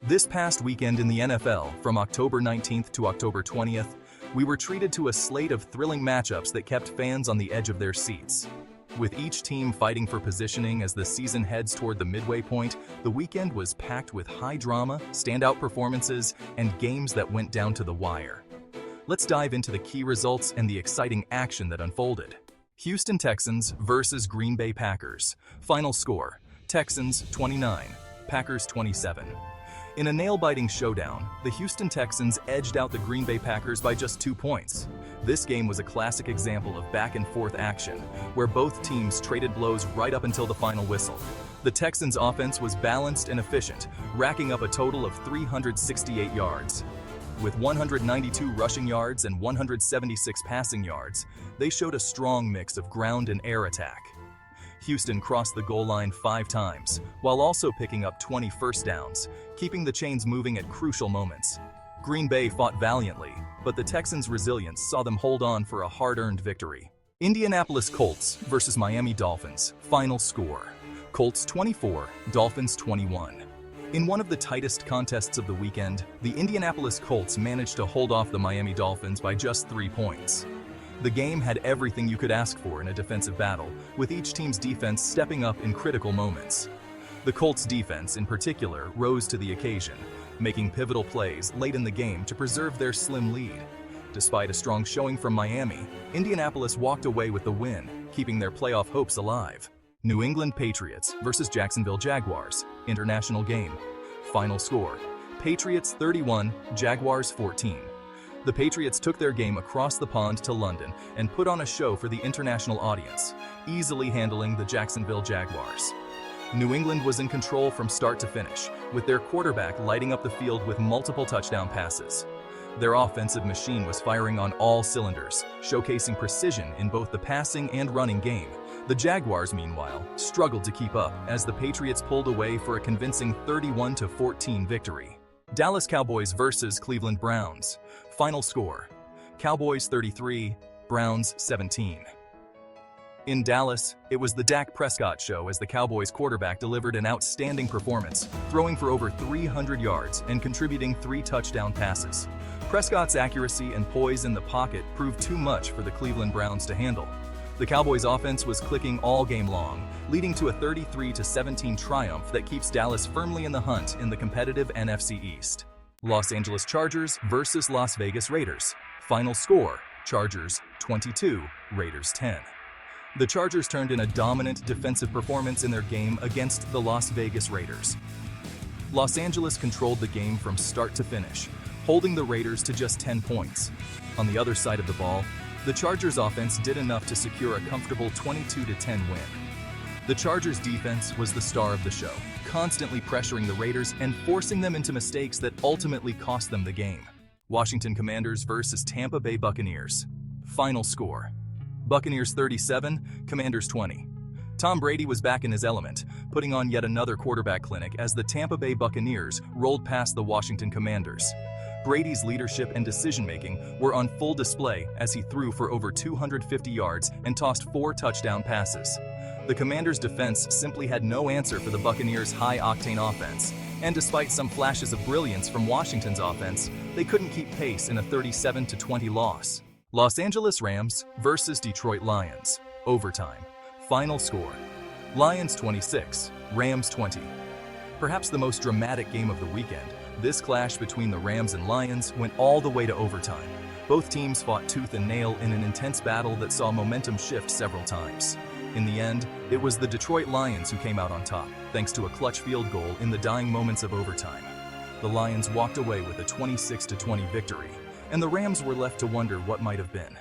This past weekend in the NFL, from October 19th to October 20th, we were treated to a slate of thrilling matchups that kept fans on the edge of their seats. With each team fighting for positioning as the season heads toward the midway point, the weekend was packed with high drama, standout performances, and games that went down to the wire. Let's dive into the key results and the exciting action that unfolded. Houston Texans versus Green Bay Packers. Final score: Texans 29, Packers 27. In a nail-biting showdown, the Houston Texans edged out the Green Bay Packers by just 2 points. This game was a classic example of back-and-forth action, where both teams traded blows right up until the final whistle. The Texans' offense was balanced and efficient, racking up a total of 368 yards. With 192 rushing yards and 176 passing yards, they showed a strong mix of ground and air attack. Houston crossed the goal line 5 times, while also picking up 20 first downs, keeping the chains moving at crucial moments. Green Bay fought valiantly, but the Texans' resilience saw them hold on for a hard-earned victory. Indianapolis Colts versus Miami Dolphins. Final score: Colts 24, Dolphins 21. In one of the tightest contests of the weekend, the Indianapolis Colts managed to hold off the Miami Dolphins by just 3 points. The game had everything you could ask for in a defensive battle, with each team's defense stepping up in critical moments. The Colts' defense, in particular, rose to the occasion, making pivotal plays late in the game to preserve their slim lead. Despite a strong showing from Miami, Indianapolis walked away with the win, keeping their playoff hopes alive. New England Patriots versus Jacksonville Jaguars. International game. Final score: Patriots 31, Jaguars 14. The Patriots took their game across the pond to London and put on a show for the international audience, easily handling the Jacksonville Jaguars. New England was in control from start to finish, with their quarterback lighting up the field with multiple touchdown passes. Their offensive machine was firing on all cylinders, showcasing precision in both the passing and running game. The Jaguars, meanwhile, struggled to keep up as the Patriots pulled away for a convincing 31-14 victory. Dallas Cowboys versus Cleveland Browns. Final score: Cowboys 33, Browns 17. In Dallas, it was the Dak Prescott show as the Cowboys quarterback delivered an outstanding performance, throwing for over 300 yards and contributing 3 touchdown passes. Prescott's accuracy and poise in the pocket proved too much for the Cleveland Browns to handle. The Cowboys' offense was clicking all game long, leading to a 33-17 triumph that keeps Dallas firmly in the hunt in the competitive NFC East. Los Angeles Chargers versus Las Vegas Raiders. Final score: Chargers 22, Raiders 10. The Chargers turned in a dominant defensive performance in their game against the Las Vegas Raiders. Los Angeles controlled the game from start to finish, holding the Raiders to just 10 points. On the other side of the ball, the Chargers' offense did enough to secure a comfortable 22-10 win. The Chargers' defense was the star of the show, constantly pressuring the Raiders and forcing them into mistakes that ultimately cost them the game. Washington Commanders versus Tampa Bay Buccaneers. Final score: Buccaneers 37, Commanders 20. Tom Brady was back in his element, putting on yet another quarterback clinic as the Tampa Bay Buccaneers rolled past the Washington Commanders. Brady's leadership and decision-making were on full display as he threw for over 250 yards and tossed 4 touchdown passes. The Commanders' defense simply had no answer for the Buccaneers' high-octane offense, and despite some flashes of brilliance from Washington's offense, they couldn't keep pace in a 37-20 loss. Los Angeles Rams versus Detroit Lions. Overtime. Final score: Lions 26, Rams 20. Perhaps the most dramatic game of the weekend, this clash between the Rams and Lions went all the way to overtime. Both teams fought tooth and nail in an intense battle that saw momentum shift several times. In the end, it was the Detroit Lions who came out on top, thanks to a clutch field goal in the dying moments of overtime. The Lions walked away with a 26-20 victory, and the Rams were left to wonder what might have been.